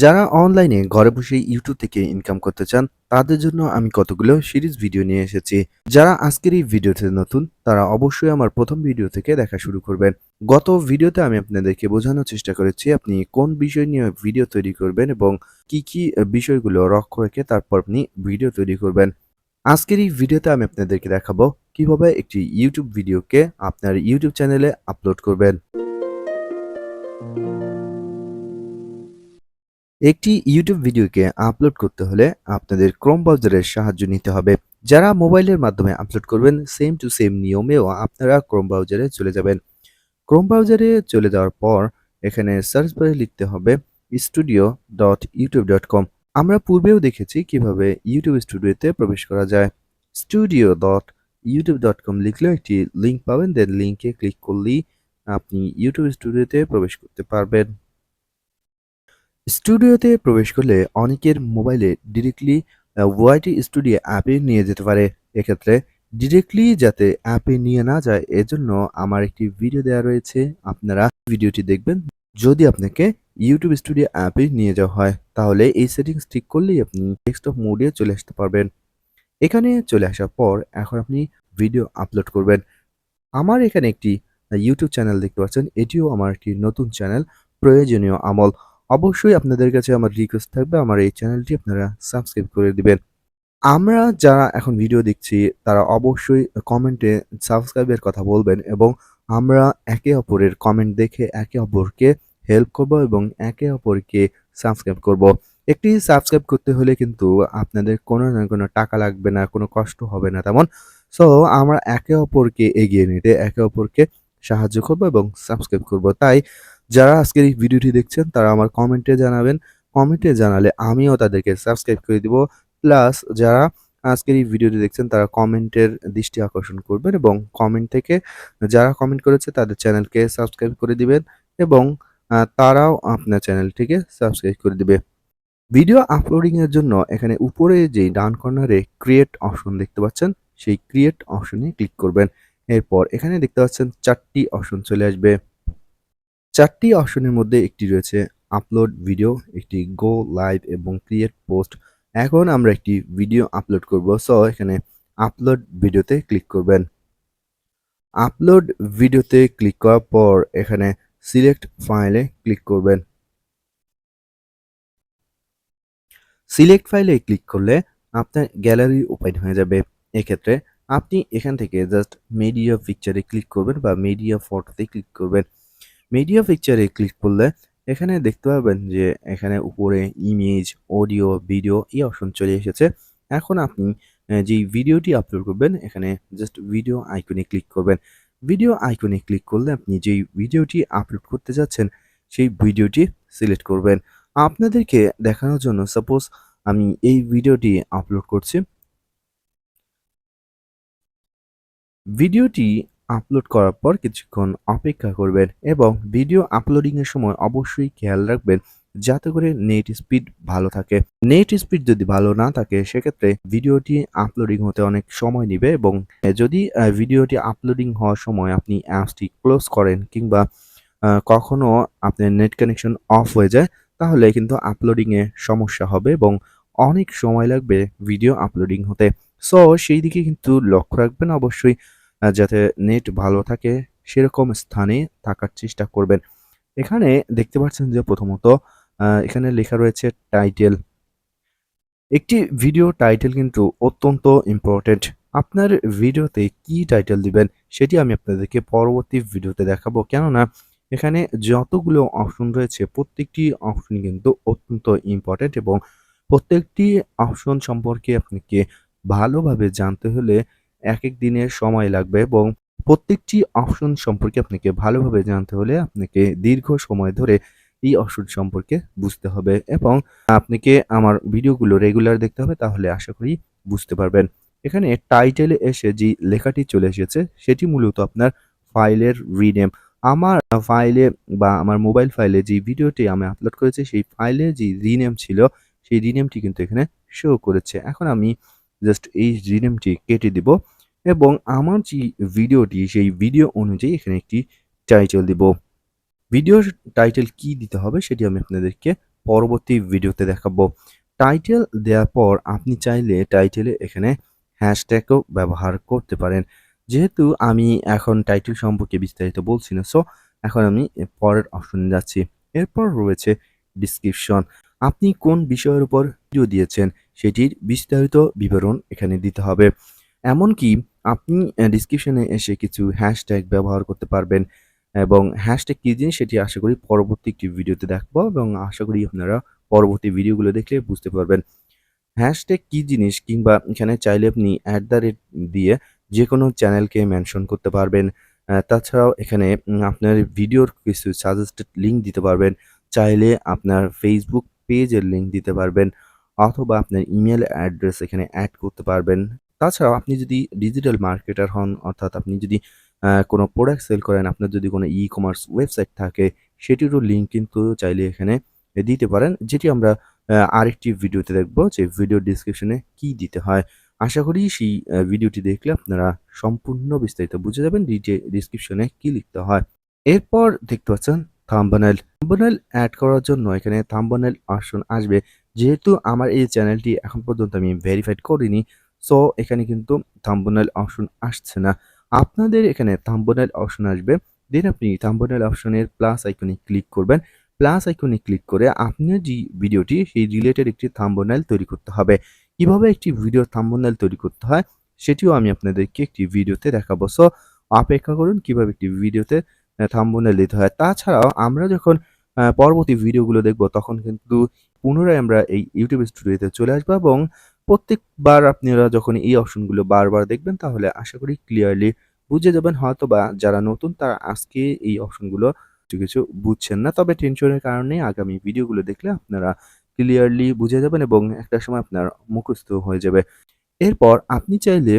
যারা অনলাইনে ঘরে বসে ইউটিউব থেকে ইনকাম করতে চান তাদের জন্য আমি কতগুলো সিরিজ ভিডিও নিয়ে এসেছি। যারা আজকের এই ভিডিওতে নতুন তারা অবশ্যই আমার প্রথম ভিডিও থেকে দেখা শুরু করবেন। গত ভিডিওতে আমি আপনাদেরকে বোঝানোর চেষ্টা করেছি আপনি কোন বিষয় নিয়ে ভিডিও তৈরি করবেন এবং কি বিষয়গুলো লক্ষ্য রেখে তারপর আপনি ভিডিও তৈরি করবেন। আজকের এই ভিডিওতে আমি আপনাদেরকে দেখাবো কিভাবে একটি ইউটিউব ভিডিওকে আপনার ইউটিউব চ্যানেলে আপলোড করবেন। একটি ইউটিউব ভিডিওকে আপলোড করতে হলে আপনাদের ক্রোম ব্রাউজারের সাহায্য নিতে হবে। যারা মোবাইলের মাধ্যমে আপলোড করবেন সেম টু সেম নিয়মেও আপনারা ক্রোম ব্রাউজারে চলে যাবেন। ক্রোম ব্রাউজারে চলে যাওয়ার পর এখানে সার্চ বারে লিখতে হবে studio.youtube.com। আমরা পূর্বেও দেখেছি কিভাবে ইউটিউব স্টুডিওতে প্রবেশ করা যায়। studio.youtube.com লিখলেও একটি লিঙ্ক পাবেন, দেন লিঙ্কে ক্লিক করলেই আপনি ইউটিউব স্টুডিওতে প্রবেশ করতে পারবেন। স্টুডিওতে প্রবেশ করলে অনেকের মোবাইলে ডিরেক্টলি ওয়াইটি স্টুডিও অ্যাপে নিয়ে যেতে পারে। এক্ষেত্রে ডিরেক্টলি যাতে অ্যাপে নিয়ে না যায় এজন্য আমার একটি ভিডিও দেওয়া রয়েছে, আপনারা ভিডিওটি দেখবেন। যদি আপনাকে ইউটিউব স্টুডিও অ্যাপে নিয়ে যাওয়া হয় তাহলে এই সেটিংস ঠিক করলেই আপনি ডেস্কটপ মোডে চলে আসতে পারবেন। এখানে চলে আসার পর এখন আপনি ভিডিও আপলোড করবেন। আমার এখানে একটি ইউটিউব চ্যানেল দেখতে পাচ্ছেন। এটিও আমার একটি নতুন চ্যানেল, প্রয়োজনীয় আমল। অবশ্যই আপনাদের কাছে আমার রিকোয়েস্ট থাকবে আমার এই চ্যানেলটি আপনারা সাবস্ক্রাইব করে দিবেন। আমরা যারা এখন ভিডিও দেখছি তারা অবশ্যই কমেন্টে সাবস্ক্রাইবের কথা বলবেন এবং আমরা একে অপরের কমেন্ট দেখে একে অপরকে হেল্প করব এবং একে অপরকে সাবস্ক্রাইব করব। একটি সাবস্ক্রাইব করতে হলে কিন্তু আপনাদের কোনো না কোনো টাকা লাগবে না, কোনো কষ্ট হবে না তেমন। সো আমরা একে অপরকে এগিয়ে নিতে একে অপরকে সাহায্য করব এবং সাবস্ক্রাইব করব। তাই যারা আজকের এই ভিডিওটি দেখছেন তারা আমার কমেন্টে জানাবেন। কমেন্টে জানালে আমিও তাদেরকে সাবস্ক্রাইব করে দিব। প্লাস যারা আজকের এই ভিডিওটি দেখছেন তারা কমেন্টের দৃষ্টি আকর্ষণ করবেন এবং কমেন্ট থেকে যারা কমেন্ট করেছে তাদের চ্যানেলকে সাবস্ক্রাইব করে দিবেন এবং তারাও আপনার চ্যানেলটিকে সাবস্ক্রাইব করে দিবে। ভিডিও আপলোডিং এর জন্য এখানে উপরে যে ডান কর্নারে ক্রিয়েট অপশন দেখতে পাচ্ছেন, সেই ক্রিয়েট অপশনে ক্লিক করবেন। এরপর এখানে দেখতে পাচ্ছেন 4টি অপশন চলে আসবে। 4টি অপশনের মধ্যে একটি রয়েছে আপলোড ভিডিও, একটি গো লাইভ এবং ক্রিয়েট পোস্ট। এখন আমরা একটি ভিডিও আপলোড করব। সো এখানে আপলোড ভিডিওতে ক্লিক করবেন। আপলোড ভিডিওতে ক্লিক করার পর এখানে সিলেক্ট ফাইলে ক্লিক করবেন। সিলেক্ট ফাইলে ক্লিক করলে আপনার গ্যালারি ওপেন হয়ে যাবে। এক্ষেত্রে আপনি এখান থেকে জাস্ট মিডিয়া পিকচারে ক্লিক করবেন বা মিডিয়া ফটোতে ক্লিক করবেন। মিডিয়া পিকচারে ক্লিক করলে এখানে দেখতে পাবেন যে এখানে উপরে ইমেজ, অডিও, ভিডিও এই অপশন চলে এসেছে। এখন আপনি যেই ভিডিওটি আপলোড করবেন এখানে জাস্ট ভিডিও আইকনে ক্লিক করবেন। ভিডিও আইকনে ক্লিক করলে আপনি যেই ভিডিওটি আপলোড করতে যাচ্ছেন সেই ভিডিওটি সিলেক্ট করবেন। আপনাদেরকে দেখানোর জন্য সাপোজ আমি এই ভিডিওটি আপলোড করছি। ভিডিওটি আপলোড করার পর কিছুক্ষণ অপেক্ষা করবেন এবং ভিডিও আপলোডিং এর সময় অবশ্যই খেয়াল রাখবেন যাতে করে নেট স্পিড ভালো থাকে। নেট স্পিড যদি ভালো না থাকে সেক্ষেত্রে ভিডিওটি আপলোডিং হতে অনেক সময় নেবে এবং যদি ভিডিওটি আপলোডিং হওয়ার সময় আপনি অ্যাপসটি ক্লোজ করেন কিংবা কখনো আপনার নেট কানেকশন অফ হয়ে যায় তাহলে কিন্তু আপলোডিং এ সমস্যা হবে এবং অনেক সময় লাগবে ভিডিও আপলোডিং হতে। সো সেই দিকে কিন্তু লক্ষ্য রাখবেন অবশ্যই, যাতে নেট ভালো থাকে সেরকম স্থানে থাকার চেষ্টা করবেন। এখানে দেখতে পাচ্ছেন যে প্রথমত এখানে লেখা রয়েছে টাইটেল। একটি ভিডিও টাইটেল কিন্তু অত্যন্ত ইম্পর্টেন্ট। আপনার ভিডিওতে কি টাইটেল দিবেন সেটি আমি আপনাদেরকে পরবর্তী ভিডিওতে দেখাবো। কেননা এখানে যতগুলো অপশন রয়েছে প্রত্যেকটি অপশনই কিন্তু অত্যন্ত ইম্পর্টেন্ট এবং প্রত্যেকটি অপশন সম্পর্কে আপনাকে ভালোভাবে জানতে হলে একেক দিনের সময় লাগবে এবং প্রত্যেকটি অপশন সম্পর্কে আপনাকে ভালোভাবে জানতে হলে আপনাকে দীর্ঘ সময় ধরে এই অপশন সম্পর্কে বুঝতে হবে এবং আপনাকে আমার ভিডিওগুলো রেগুলার দেখতে হবে, তাহলে আশা করি বুঝতে পারবেন। এখানে টাইটেলে এসে যে লেখাটি চলে এসেছে সেটি মূলত আপনার ফাইলের রিনেম। আমার ফাইলে বা আমার মোবাইল ফাইলে যে ভিডিওটি আমি আপলোড করেছি সেই ফাইলে যে রিনেম ছিল সেই রিনেমটি কিন্তু এখানে শো করেছে। এখন আমি জাস্ট এই রিনেমটি কেটে দিব এবং আমার যে ভিডিওটি সেই ভিডিও অনুযায়ী এখানে একটি টাইটেল দিব। ভিডিওর টাইটেল কি দিতে হবে সেটি আমি আপনাদেরকে পরবর্তী ভিডিওতে দেখাবো। টাইটেল দেওয়ার পর আপনি চাইলে টাইটেলে এখানে হ্যাশট্যাগও ব্যবহার করতে পারেন। যেহেতু আমি এখন টাইটেল সম্পর্কে বিস্তারিত বলছি না, সো এখন আমি পরের অপশনে যাচ্ছি। এরপর রয়েছে ডেসক্রিপশন। আপনি কোন বিষয়ের উপর ভিডিও দিয়েছেন সেটির বিস্তারিত বিবরণ এখানে দিতে হবে। এমনকি আপনি ডেসক্রিপশনে এসে কিছু হ্যাশট্যাগ ব্যবহার করতে পারবেন এবং হ্যাশট্যাগ কী জিনিস সেটি আশা করি পরবর্তী একটি ভিডিওতে দেখাবো এবং আশা করি আপনারা পরবর্তী ভিডিওগুলো দেখলে বুঝতে পারবেন। হ্যাশট্যাগ কী জিনিস কিংবা এখানে চাইলে আপনি দিয়ে যেকোনো চ্যানেলকে মেনশন করতে পারবেন। তাছাড়াও এখানে আপনার ভিডিওর কিছু সাজেস্টেড লিঙ্ক দিতে পারবেন। চাইলে আপনার Facebook পেজের লিঙ্ক দিতে পারবেন অথবা আপনার ইমেইল অ্যাড্রেস এখানে এড করতে পারবেন। তাছাড়াও আপনি যদি ডিজিটাল মার্কেটার হন, অর্থাৎ আপনি যদি কোনো প্রোডাক্ট সেল করেন, আপনার যদি কোনো ই-কমার্স ওয়েবসাইট থাকে সেটিরও লিঙ্ক কিন্তু চাইলে এখানে দিতে পারেন। যেটি আমরা আরেকটি ভিডিওতে দেখব যে ভিডিও ডেসক্রিপশনে কি দিতে হয়। আশা করি সেই ভিডিওটি দেখলে আপনারা সম্পূর্ণ বিস্তারিত বুঝে যাবেন ডেসক্রিপশনে কি লিখতে হয়। এরপর দেখতে পাচ্ছেন থাম্বনেল। থাম্বনেল এড করার জন্য এখানে থাম্বনেল অপশন আসবে। যেহেতু আমার এই চ্যানেলটি এখন পর্যন্ত আমি ভেরিফাইড করিনি, সো এখানে কিন্তু থাম্বনেল অপশন আসছে না। আপনাদের এখানে থাম্বনেল অপশন আসবে। দেন আপনি থাম্বনেল অপশনের প্লাস আইকনে ক্লিক করবেন। প্লাস আইকনে ক্লিক করে আপনার যে ভিডিওটি সেই রিলেটেড একটি থাম্বনেল তৈরি করতে হবে। কিভাবে একটি ভিডিওর থাম্বনেল তৈরি করতে হয় সেটিও আমি আপনাদেরকে একটি ভিডিওতে দেখাবো। সো অপেক্ষা করুন কিভাবে একটি ভিডিওতে থাম্বনেল দিতে হয়। তাছাড়াও আমরা যখন পরবর্তী ভিডিওগুলো দেখব তখন কিন্তু পুনরায় আমরা এই YouTube স্টুডিওতে চলে আসবো এবং প্রত্যেকবার আপনারা যখন এই অপশনগুলো বারবার দেখবেন তাহলে আশা করি ক্লিয়ারলি বুঝে যাবেন। হয়তোবা যারা নতুন তারা আজকে এই অপশনগুলো কিছু বুঝছেন না। তবে টেনশনের কারণে আগামী ভিডিওগুলো দেখলে আপনারা ক্লিয়ারলি বুঝে যাবেন এবং একটা সময় আপনার মুখস্থ হয়ে যাবে। এরপর আপনি চাইলে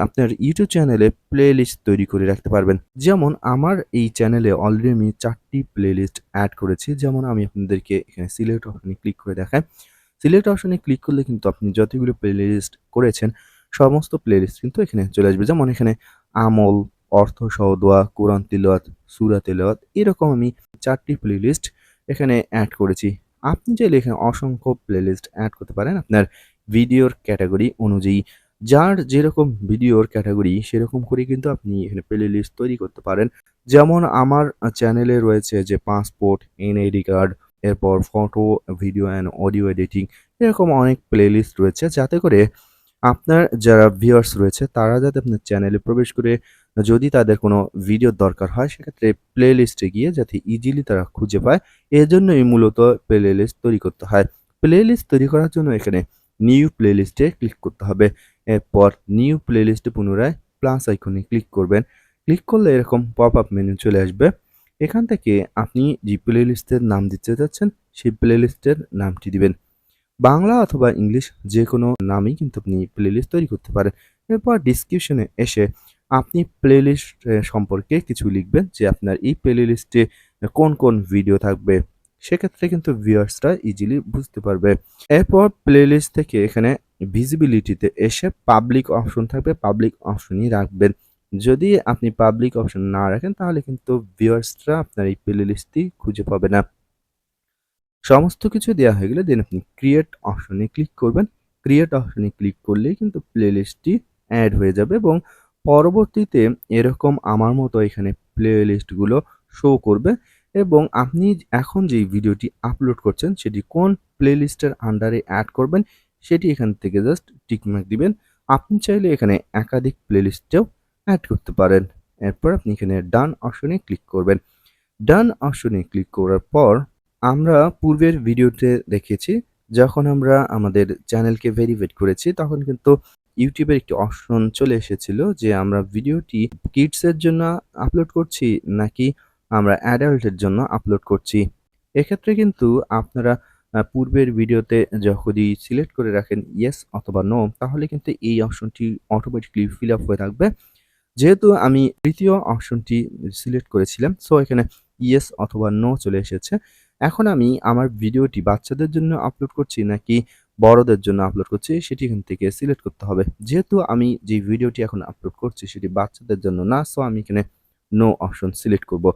আপনার YouTube চ্যানেলে প্লেলিস্ট তৈরি করে রাখতে পারবেন। যেমন আমার এই চ্যানেলে অলরেডি আমি ৪ টি প্লেলিস্ট এড করেছি। যেমন আমি আপনাদেরকে এখানে সিলেক্ট অপশনে ক্লিক করে দেখাই। সিলেক্ট অপশনে ক্লিক করলে কিন্তু আপনি যতগুলো প্লেলিস্ট করেছেন সমস্ত প্লেলিস্ট কিন্তু এখানে চলে আসবে। যেমন এখানে আমল, অর্থ সহ দোয়া, কোরআন তিলাওয়াত, সূরা তিলাওয়াত এরকম আমি ৪ টি প্লেলিস্ট এখানে এড করেছি। আপনি চাইলে এখানে অসংখ্য প্লেলিস্ট এড করতে পারেন আপনার ভিডিওর ক্যাটেগরি অনুযায়ী। যার যেরকম ভিডিওর ক্যাটেগরি সেরকম করে কিন্তু আপনি এখানে প্লেলিস্ট তৈরি করতে পারেন। যেমন আমার চ্যানেলে রয়েছে যে পাসপোর্ট, এনআইডি কার্ড, এরপর photo, video and audio editing এরকম অনেক প্লেলিস্ট রয়েছে যাতে করে আপনার যারা ভিউয়ার্স রয়েছে তারা যাতে আপনার চ্যানেলে প্রবেশ করে যদি তাদের কোনো ভিডিওর দরকার হয় সেক্ষেত্রে প্লেলিস্টে গিয়ে যাতে ইজিলি তারা খুঁজে পায় এজন্যই মূলত প্লেলিস্ট তৈরি করতে হয়। প্লেলিস্ট তৈরি করার জন্য এখানে নিউ প্লেলিস্টে ক্লিক করতে হবে। এরপর নিউ প্লেলিস্টে পুনরায় প্লাস আইকনে ক্লিক করবেন। ক্লিক করলে এরকম পপ আপ মেনু চলে আসবে। এখান থেকে আপনি যে প্লেলিস্টের নাম দিতে চাচ্ছেন সেই প্লেলিস্টের নামটি দিবেন। বাংলা অথবা ইংলিশ যেকোনো নামেই কিন্তু আপনি প্লেলিস্ট তৈরি করতে পারেন। এরপর ডেসক্রিপশনে এসে আপনি প্লেলিস্ট সম্পর্কে কিছু লিখবেন যে আপনার এই প্লেলিস্টে কোন ভিডিও থাকবে। সেক্ষেত্রে কিন্তু ভিউয়ার্সরা ইজিলি বুঝতে পারবে। এরপর প্লেলিস্ট থেকে এখানে ভিজিবিলিটিতে এসে পাবলিক অপশন থাকবে, পাবলিক অপশনই রাখবেন। যদি আপনি পাবলিক অপশন না রাখেন তাহলে কিন্তু ভিউয়ার্সরা আপনার এই প্লেলিস্টটি খুঁজে পাবে না। সমস্ত কিছু দেওয়া হয়ে গেলে দেন আপনি ক্রিয়েট অপশনে ক্লিক করবেন। ক্রিয়েট অপশনে ক্লিক করলেই কিন্তু প্লেলিস্টটি এড হয়ে যাবে এবং পরবর্তীতে এরকম আমার মতো এখানে প্লেলিস্টগুলো শো করবে এবং আপনি এখন যেই ভিডিওটি আপলোড করছেন সেটি কোন প্লেলিস্টের আন্ডারে এড করবেন সেটি এখান থেকে জাস্ট টিকমার্ক দিবেন। আপনি চাইলে এখানে একাধিক প্লেলিস্টেও এড করতে পারেন। এরপর আপনি এখানে ডান অপশনে ক্লিক করবেন। ডান অপশনে ক্লিক করার পর আমরা পূর্বের ভিডিওতে দেখিয়েছি যখন আমরা আমাদের চ্যানেলকে ভেরিফাইড করেছি তখন কিন্তু ইউটিউবের একটি অপশন চলে এসেছিল যে আমরা ভিডিওটি কিডসের জন্য আপলোড করছি নাকি আমরা অ্যাডাল্টের জন্য আপলোড করছি। এক্ষেত্রে কিন্তু আপনারা পূর্বের ভিডিওতে যখনই সিলেক্ট করে রাখেন ইয়েস অথবা নো তাহলে কিন্তু এই অপশনটি অটোমেটিক্যালি ফিল আপ হয়ে থাকবে। যেহেতু আমি তৃতীয় অপশনটি সিলেক্ট করেছিলাম সো এখানে ইয়েস অথবা নো চলে এসেছে। এখন আমি আমার ভিডিওটি বাচ্চাদের জন্য আপলোড করছি নাকি বড়দের জন্য আপলোড করছি সেটি এখান থেকে সিলেক্ট করতে হবে। যেহেতু আমি যে ভিডিওটি এখন আপলোড করছি সেটি বাচ্চাদের জন্য না সো আমি এখানে নো অপশন সিলেক্ট করব।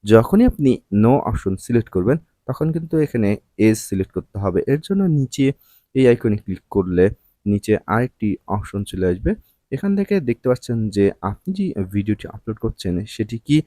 যখনই আপনি নো অপশন সিলেক্ট করবেন তখন কিন্তু এখানে এজ সিলেক্ট করতে হবে। এর জন্য নিচে এই আইকনে ক্লিক করলে নিচে আরেকটি অপশন চলে আসবে। এখান থেকে দেখতে পাচ্ছেন যে আপনি যে ভিডিওটি আপলোড করছেন সেটি কি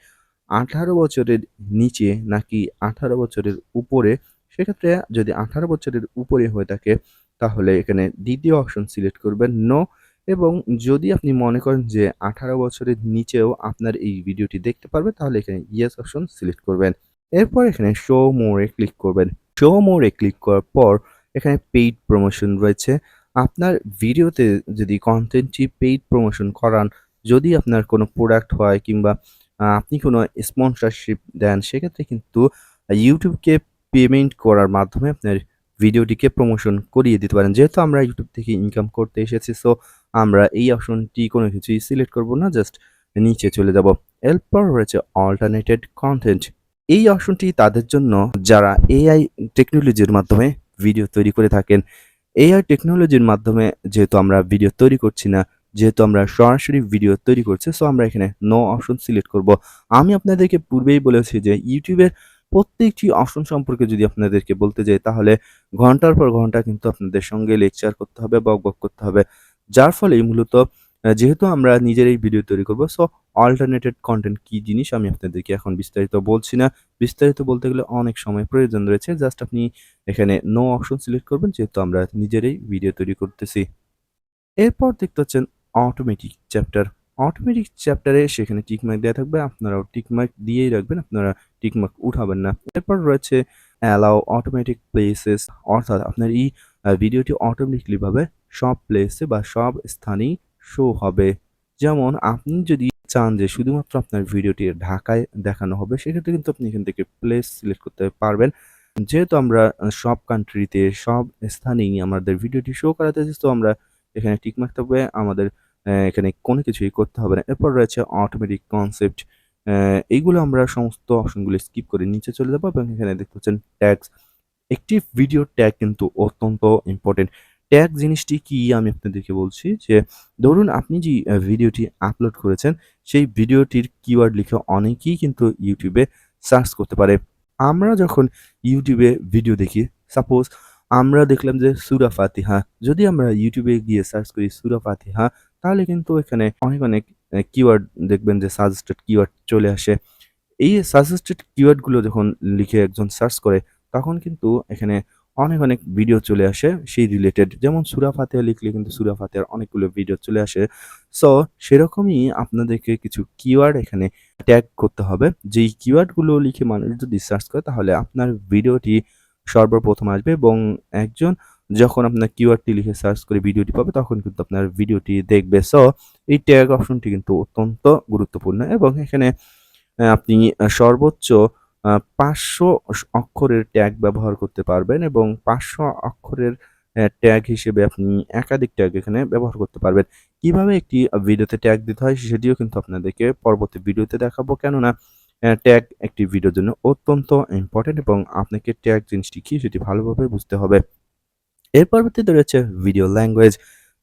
18 বছরের নিচে নাকি 18 বছরের উপরে? সেক্ষেত্রে যদি 18 বছরের উপরে হয়ে থাকে তাহলে এখানে ২য় অপশন সিলেক্ট করবেন নো, এবং যদি আপনি মনে করেন যে 18 বছরের নিচেও আপনার এই ভিডিওটি দেখতে পারবে তাহলে এখানে ইয়েস অপশন সিলেক্ট করবেন। এরপর এখানে শো মোর এ ক্লিক করবেন। শো মোর এ ক্লিক করার পর এখানে পেইড প্রমোশন রয়েছে। আপনার ভিডিওতে যদি কনটেন্টটি পেইড প্রমোশন করান, যদি আপনার কোনো প্রোডাক্ট হয় কিংবা আপনি কোনো স্পন্সরশিপ দেন, সেক্ষেত্রে কিন্তু ইউটিউবকে পেমেন্ট করার মাধ্যমে আপনার ভিডিওটিকে প্রমোশন করিয়ে দিতে পারেন। যেহেতু আমরা ইউটিউব থেকে ইনকাম করতে এসেছি, সো আমরা এই অপশনটি কোনো কিছুই সিলেক্ট করব না, জাস্ট নিচে চলে যাব। এরপর রয়েছে অল্টারনেটেড কনটেন্ট। এই অপশনটি তাদের জন্য যারা এআই টেকনোলজির মাধ্যমে ভিডিও তৈরি করে থাকেন। এআই টেকনোলজির মাধ্যমে যেহেতু আমরা ভিডিও তৈরি করছি না, যেহেতু আমরা সরাসরি ভিডিও তৈরি করছি, সো আমরা এখানে নো অপশন সিলেক্ট করব। আমি আপনাদেরকে পূর্বেই বলেছি যে ইউটিউবের প্রত্যেকটি অপশন সম্পর্কে যদি আপনাদেরকে বলতে যাই তাহলে ঘন্টার পর ঘন্টা কিন্তু আপনাদের সঙ্গে লেকচার করতে হবে, বকবক করতে হবে। যার ফলে মূলত যেহেতু আমরা নিজেরাই ভিডিও তৈরি করব, সো অল্টারনেটেড কনটেন্ট কি জিনিস আমি আপনাদেরকে এখন বিস্তারিত বলছি না। বিস্তারিত বলতে গেলে অনেক সময় প্রয়োজন রয়েছে। জাস্ট আপনি এখানে নো অপশন সিলেক্ট করবেন, যেহেতু আমরা নিজেরাই ভিডিও তৈরি করতেছি। এরপর দেখতে পাচ্ছেন অটোমেটিক চ্যাপ্টার। অটোমেটিক চ্যাপ্টারে সেখানে টিক মার্ক দেয়া থাকবে। আপনারাও টিক মার্ক দিয়েই রাখবেন। আপনারা টিক মার্ক উঠাবেন না। এরপর রয়েছে অ্যালাও অটোমেটিক প্লেসেস, অর্থাৎ আপনার এই ভিডিওটি অটোমেটিক্যালি ভাবে সব প্লেসে বা সব স্থানেই শো হবে। যেমন আপনি যদি চান যে শুধুমাত্র আপনার ভিডিওটি ঢাকায় দেখানো হবে, সেক্ষেত্রে কিন্তু আপনি এখান থেকে প্লেস সিলেক্ট করতে পারবেন। যেহেতু আমরা সব কান্ট্রিতে সব স্থানেই আমাদের ভিডিওটি শো করাতেছি, তো আমরা এখানে টিক মারতে হবে। আমাদের এখানে কোনো কিছুই করতে হবে না। এরপর রয়েছে অটোমেটিক কনসেপ্ট। এইগুলো আমরা সমস্ত অপশনগুলো স্কিপ করে নিচে চলে যাবো এবং এখানে দেখতে পাচ্ছেন ট্যাগস। একটি ভিডিওর ট্যাগ কিন্তু অত্যন্ত ইম্পোর্টেন্ট। ট্যাগ জিনিসটি কি আমি আপনাদেরকে বলছি যে, ধরুন আপনি যে ভিডিওটি আপলোড করেছেন, সেই ভিডিওটির কিওয়ার্ড লিখে অনেকেই কিন্তু ইউটিউবে সার্চ করতে পারে। আমরা যখন ইউটিউবে ভিডিও দেখি, সাপোজ আমরা দেখলাম যে সূরা ফাতিহা, যদি আমরা ইউটিউবে গিয়ে সার্চ করি সূরা ফাতিহা, তাহলে কিন্তু এখানে অনেক কিওয়ার্ড দেখবেন যে সাজেস্টেড কিওয়ার্ড চলে আসে। এই সাজেস্টেড কিওয়ার্ডগুলো যখন লিখে একজন সার্চ করে, তখন কিন্তু এখানে অনেক ভিডিও চলে আসে সেই রিলেটেড। যেমন সূরা ফাতিহা লিখলে কিন্তু সূরা ফাতিহার অনেকগুলো ভিডিও চলে আসে। সো সেরকমই আপনাদেরকে কিছু কিওয়ার্ড এখানে ট্যাগ করতে হবে। যেই কিওয়ার্ডগুলো লিখে মানুষ যদি সার্চ করে তাহলে আপনার ভিডিওটি সর্বপ্রথম আসবে, এবং একজন যখন আপনার কিওয়ার্ডটি লিখে সার্চ করে ভিডিওটি পাবে তখন কিন্তু আপনার ভিডিওটি দেখবে। সো এই ট্যাগ অপশনটি কিন্তু অত্যন্ত গুরুত্বপূর্ণ, এবং এখানে আপনি সর্বোচ্চ ৫০০ অক্ষরের ট্যাগ ব্যবহার করতে পারবেন, এবং ৫০০ অক্ষরের ট্যাগ হিসেবে আপনি একাধিক ট্যাগ এখানে ব্যবহার করতে পারবেন। কিভাবে একটি ভিডিওতে ট্যাগ দিতে হয় সেটিও কিন্তু আপনাদেরকে পরবর্তী ভিডিওতে দেখাবো। কেননা ট্যাগ একটি ভিডিওর জন্য অত্যন্ত ইম্পোর্টেন্ট, এবং আপনাকে ট্যাগ জিনিসটি কি সেটি ভালোভাবে বুঝতে হবে। এর পরবর্তীতে রয়েছে ভিডিও ল্যাঙ্গুয়েজ,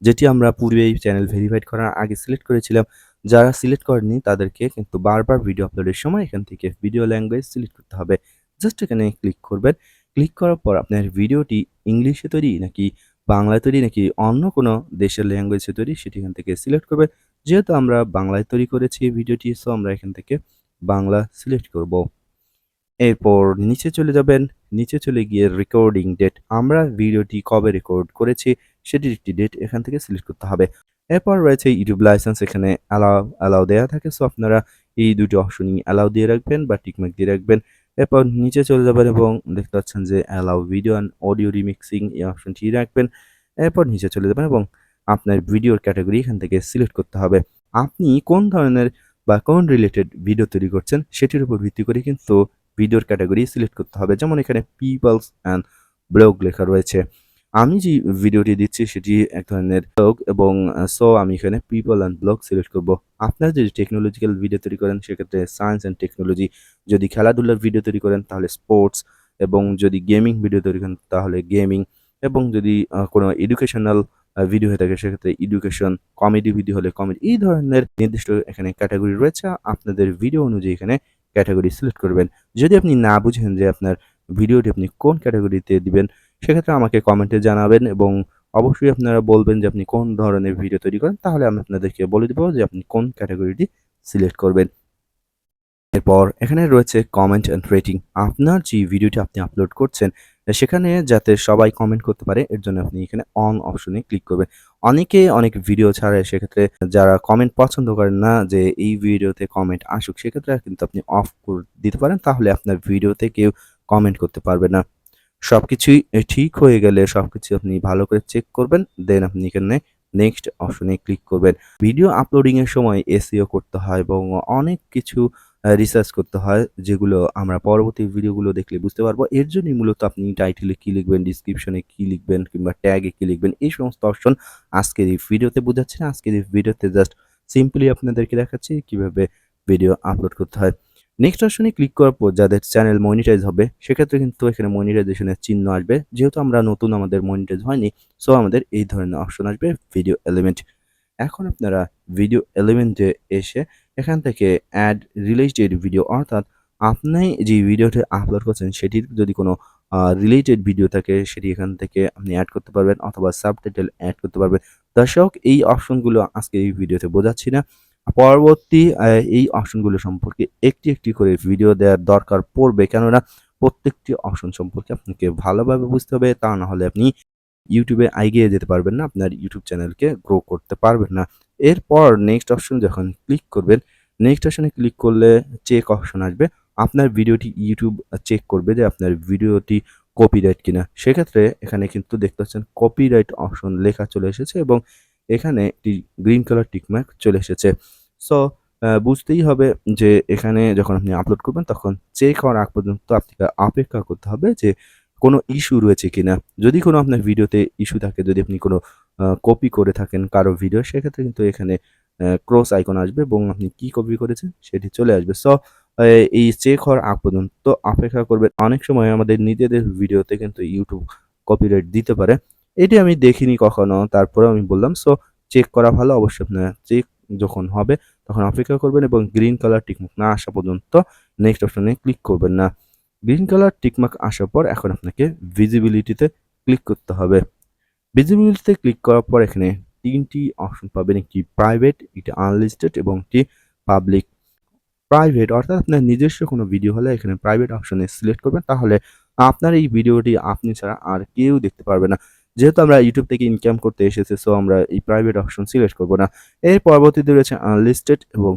যেটি আমরা পূর্বেই চ্যানেল ভেরিফাইড করার আগে সিলেক্ট করেছিলাম। যারা সিলেক্ট করেননি তাদেরকে কিন্তু বারবার ভিডিও আপলোডের সময় এখান থেকে ভিডিও ল্যাঙ্গুয়েজ সিলেক্ট করতে হবে। জাস্ট এখানে ক্লিক করবেন। ক্লিক করার পর আপনার ভিডিওটি ইংলিশে তৈরি নাকি বাংলায় তৈরি নাকি অন্য কোনো দেশের ল্যাঙ্গুয়েজে তৈরি সেটি এখান থেকে সিলেক্ট করবেন। যেহেতু আমরা বাংলায় তৈরি করেছি ভিডিওটি, সো আমরা এখান থেকে বাংলা সিলেক্ট করব। এরপর নিচে চলে যাবেন। নিচে চলে গিয়ে রেকর্ডিং ডেট, আমরা ভিডিওটি কবে রেকর্ড করেছি সেটির একটি ডেট এখান থেকে সিলেক্ট করতে হবে। এরপর রয়েছে ইউটিউব লাইসেন্স, এখানে অ্যালাউ দেয়া থাকে। সো আপনারা এই দুটি অপশনই অ্যালাউ দিয়ে রাখবেন বা টিকমার্ক দিয়ে রাখবেন। এরপর নিচে চলে যাবেন এবং দেখতে পাচ্ছেন যে allow video and audio remixing, এই অপশনটি রাখবেন। এরপর নিচে চলে যাবেন এবং আপনার ভিডিওর ক্যাটাগরি এখান থেকে সিলেক্ট করতে হবে। আপনি কোন ধরনের বা কোন রিলেটেড ভিডিও তৈরি করছেন সেটির উপর ভিত্তি করে কিন্তু ভিডিওর ক্যাটাগরি সিলেক্ট করতে হবে। যেমন এখানে পিপলস অ্যান্ড ব্লগ লেখা রয়েছে। আমি যে ভিডিওটি দিচ্ছি সেটি এক ধরনের ব্লগ, এবং সো আমি এখানে পিপল অ্যান্ড ব্লগ সিলেক্ট করব। আপনারা যদি টেকনোলজিক্যাল ভিডিও তৈরি করেন সেক্ষেত্রে সায়েন্স অ্যান্ড টেকনোলজি, যদি খেলাধুলার ভিডিও তৈরি করেন তাহলে স্পোর্টস, এবং যদি গেমিং ভিডিও তৈরি করেন তাহলে গেমিং, এবং যদি কোনো এডুকেশনাল ভিডিও হয়ে থাকে সেক্ষেত্রে এডুকেশন, কমেডি ভিডিও হলে কমেডি। এই ধরনের নির্দিষ্ট এখানে ক্যাটাগরি রয়েছে। আপনাদের ভিডিও অনুযায়ী এখানে ক্যাটাগরি সিলেক্ট করবেন। যদি আপনি না বুঝেন যে আপনার ভিডিওটি আপনি কোন ক্যাটাগরিতে দিবেন সেক্ষেত্রে আমাকে কমেন্টে জানাবেন এবং অবশ্যই আপনারা বলবেন যে আপনি কোন ধরনের ভিডিও তৈরি করেন, তাহলে আমি আপনাদেরকে বলে দিব যে আপনি কোন ক্যাটাগরিটি সিলেক্ট করবেন। এরপর এখানে রয়েছে কমেন্ট অ্যান্ড রেটিং। আপনার যে ভিডিওটি আপনি আপলোড করছেন সেখানে যাতে সবাই কমেন্ট করতে পারে এর জন্য আপনি এখানে অন অপশনে ক্লিক করবেন। অনেকে অনেক ভিডিও ছাড়ে, সেক্ষেত্রে যারা কমেন্ট পছন্দ করেন না যে এই ভিডিওতে কমেন্ট আসুক, সেক্ষেত্রে কিন্তু আপনি অফ করে দিতে পারেন, তাহলে আপনার ভিডিওতে কেউ কমেন্ট করতে পারবে না। সবকিছুই ঠিক হয়ে গেলে সবকিছু আপনি ভালো করে চেক করবেন। দেন আপনি এখানে নেক্সট অপশনে ক্লিক করবেন। ভিডিও আপলোডিং এর সময় এসইও করতে হয় এবং অনেক কিছু রিসার্চ করতে হয়, যেগুলো আমরা পরবর্তী ভিডিওগুলো দেখলে বুঝতে পারবো। এর জন্যই মূলত আপনি টাইটেলে কি লিখবেন, ডেসক্রিপশনে কি লিখবেন কিংবা ট্যাগে কি লিখবেন, এই সমস্ত অপশন আজকের এই ভিডিওতে বোঝাচ্ছি না। আজকের এই ভিডিওতে জাস্ট সিম্পলি আপনাদেরকে দেখাচ্ছি কিভাবে ভিডিও আপলোড করতে হয়। নেক্সট অপশনে ক্লিক করার পর যাদের চ্যানেল মনিটাইজ হবে সেক্ষেত্রে কিন্তু এখানে মনিটাইজেশনের চিহ্ন আসবে। যেহেতু আমরা নতুন, আমাদের মনিটাইজ হয়নি, সো আমাদের এই ধরনের অপশন আসবে ভিডিও এলিমেন্ট। এখন আপনারা ভিডিও এলিমেন্টে এসে এখান থেকে অ্যাড রিলেটেড ভিডিও, অর্থাৎ আপনি যে ভিডিওটি আপলোড করছেন সেটির যদি কোনো রিলেটেড ভিডিও থাকে সেটি এখান থেকে আপনি অ্যাড করতে পারবেন অথবা সাবটাইটেল অ্যাড করতে পারবেন। দর্শক, এই অপশনগুলো আজকে এই ভিডিওতে বোঝাচ্ছি না। পরবর্তী এই অপশনগুলো সম্পর্কে একটি করে ভিডিও দেওয়ার দরকার পড়বে, কেননা প্রত্যেকটি অপশন সম্পর্কে আপনাকে ভালোভাবে বুঝতে হবে। তা না হলে আপনি ইউটিউবে এগিয়ে যেতে পারবেন না, আপনার ইউটিউব চ্যানেলকে গ্রো করতে পারবেন না। এরপর নেক্সট অপশন যখন ক্লিক করবেন, নেক্সট অপশনে ক্লিক করলে চেক অপশন আসবে। আপনার ভিডিওটি ইউটিউব চেক করবে যে আপনার ভিডিওটি কপিরাইট কিনা। সেক্ষেত্রে এখানে কিন্তু দেখতে পাচ্ছেন কপিরাইট অপশন লেখা চলে এসেছে এবং এখানে একটি গ্রিন কালার টিকমার্ক চলে এসেছে। সো বুঝতেই হবে যে এখানে যখন আপনি আপলোড করবেন তখন চেক হওয়ার আগ পর্যন্ত আপনাকে অপেক্ষা করতে হবে যে কোনো ইস্যু রয়েছে কিনা। যদি কোনো আপনার ভিডিওতে ইস্যু থাকে, যদি আপনি কোনো কপি করে থাকেন কারো ভিডিও, সেক্ষেত্রে কিন্তু এখানে ক্রস আইকন আসবে এবং আপনি কি কপি করেছেন সেটি চলে আসবে। সো এই চেক হওয়ার আগ পর্যন্ত অপেক্ষা করবেন। অনেক সময় আমাদের নিজেদের ভিডিওতে কিন্তু ইউটিউব কপিরাইট দিতে পারে। এটি আমি দেখিনি কখনো, তারপরেও আমি বললাম। সো চেক করা ভালো। অবশ্যই আপনারা চেক যখন হবে তখন অপেক্ষা করবেন এবং গ্রিন কালার টিকমার্ক না আসা পর্যন্ত নেক্সট অপশনে ক্লিক করবেন না। গ্রিন কালার টিকমার্ক আসার পর এখন আপনাকে ভিজিবিলিটিতে ক্লিক করতে হবে। ভিজিবিলিটিতে ক্লিক করার পর এখানে ৩টি অপশন পাবেন। একটি প্রাইভেট, একটি আনলিস্টেড এবং একটি পাবলিক। প্রাইভেট অর্থাৎ আপনার নিজস্ব কোনো ভিডিও হলে এখানে প্রাইভেট অপশনে সিলেক্ট করবেন, তাহলে আপনার এই ভিডিওটি আপনি ছাড়া আর কেউ দেখতে পারবে না। যেহেতু আমরা ইউটিউব থেকে ইনকাম করতে এসেছি, সো আমরা এই প্রাইভেট অপশন সিলেক্ট করব না। এর পরবর্তীতে রয়েছে আনলিস্টেড এবং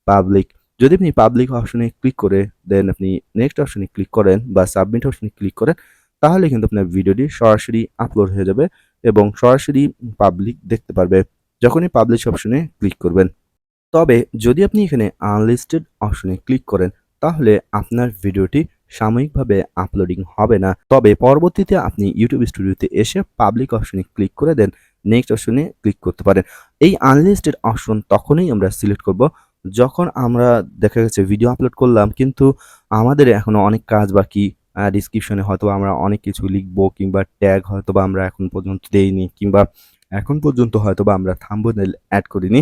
পাবলিক। যদি আপনি পাবলিক অপশনে ক্লিক করে দেন আপনি নেক্সট অপশনে ক্লিক করেন বা সাবমিট অপশনে ক্লিক করেন, তাহলে কিন্তু আপনার ভিডিওটি সরাসরি আপলোড হয়ে যাবে এবং সরাসরি পাবলিক দেখতে পারবে যখনই পাবলিশ অপশনে ক্লিক করবেন। তবে যদি আপনি এখানে আনলিস্টেড অপশনে ক্লিক করেন, তাহলে আপনার ভিডিওটি সাময়িকভাবে আপলোডিং হবে না। তবে পরবর্তীতে আপনি ইউটিউব স্টুডিওতে এসে পাবলিক অপশনে ক্লিক করে দেন নেক্সট অপশনে ক্লিক করতে পারেন। এই আনলিস্টেড অপশন তখনই আমরা সিলেক্ট করব যখন আমরা দেখা গেছে ভিডিও আপলোড করলাম কিন্তু আমাদের এখনো অনেক কাজ বাকি। ডিসক্রিপশনে হয়তো আমরা অনেক কিছু লিখবো কিংবা ট্যাগ হয়তোবা আমরা এখন পর্যন্ত দেইনি কিংবা এখন পর্যন্ত হয়তোবা আমরা থাম্বনেল অ্যাড করিনি।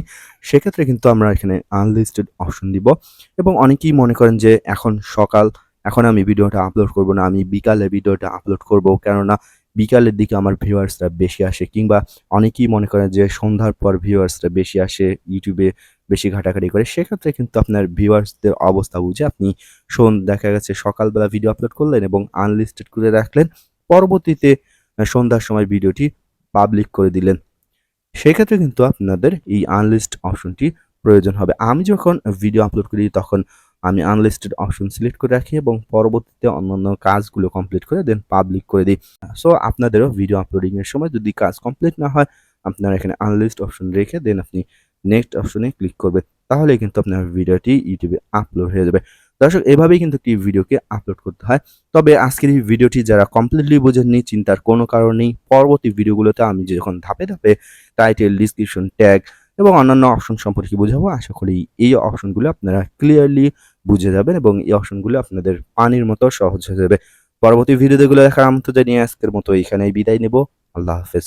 সেক্ষেত্রে কিন্তু আমরা এখানে আনলিস্টেড অপশন দিব এবং অনেকেই মনে করেন যে এখন সকাল, এখন আমি ভিডিওটা আপলোড করব না, আমি বিকালে ভিডিওটা আপলোড করব, কেননা বিকালের দিকে আমার ভিউয়ার্সরা বেশি আসে। কিংবা অনেকেই মনে করেন যে সন্ধ্যার পর ভিউয়ার্সরা বেশি আসে, ইউটিউবে বেশি ঘাটাঘাটি করে। সেক্ষেত্রে কিন্তু আপনার ভিউয়ার্সদের অবস্থা বুঝে আপনি দেখা গেছে সকালবেলা ভিডিও আপলোড করলেন এবং আনলিস্টেড করে রাখলেন। পরবর্তীতে সন্ধ্যার সময় ভিডিওটি পাবলিক করে দিলেন। সেক্ষেত্রে কিন্তু আপনাদের এই আনলিস্ট অপশনটি প্রয়োজন হবে। আমি যখন ভিডিও আপলোড করি তখন আমি আনলিস্টেড অপশন সিলেক্ট করে রাখি এবং পরবর্তীতে অন্যান্য কাজগুলো কমপ্লিট করে দেন পাবলিক করে দিই। সো আপনাদেরও ভিডিও আপলোডিং এর সময় যদি কাজ কমপ্লিট না হয়, আপনারা এখানে আনলিস্ট অপশন রেখে দেন আপনি নেক্সট অপশনে ক্লিক করবেন। তাহলেই কিন্তু আপনার ভিডিওটি ইউটিউবে আপলোড হয়ে যাবে। দর্শক, এভাবেই কিন্তু একটি ভিডিওকে আপলোড করতে হয়। তবে আজকের এই ভিডিওটি যারা কমপ্লিটলি বোঝেননি, চিন্তার কোনো কারণ নেই। পরবর্তী ভিডিওগুলোতে আমি যখন ধাপে ধাপে টাইটেল, ডিসক্রিপশন, ট্যাগ এবং অন্যান্য অপশন সম্পর্কে বোঝাবো, আশা করি এই অপশনগুলো আপনারা ক্লিয়ারলি বুঝে যাবেন এবং এই অপশনগুলো আপনাদের পানির মতো সহজ হয়ে যাবে। পরবর্তী ভিডিওগুলো দেখার আমন্ত্রণ জানিয়ে আজকের মতো এখানেই বিদায় নেব। আল্লাহ হাফেজ।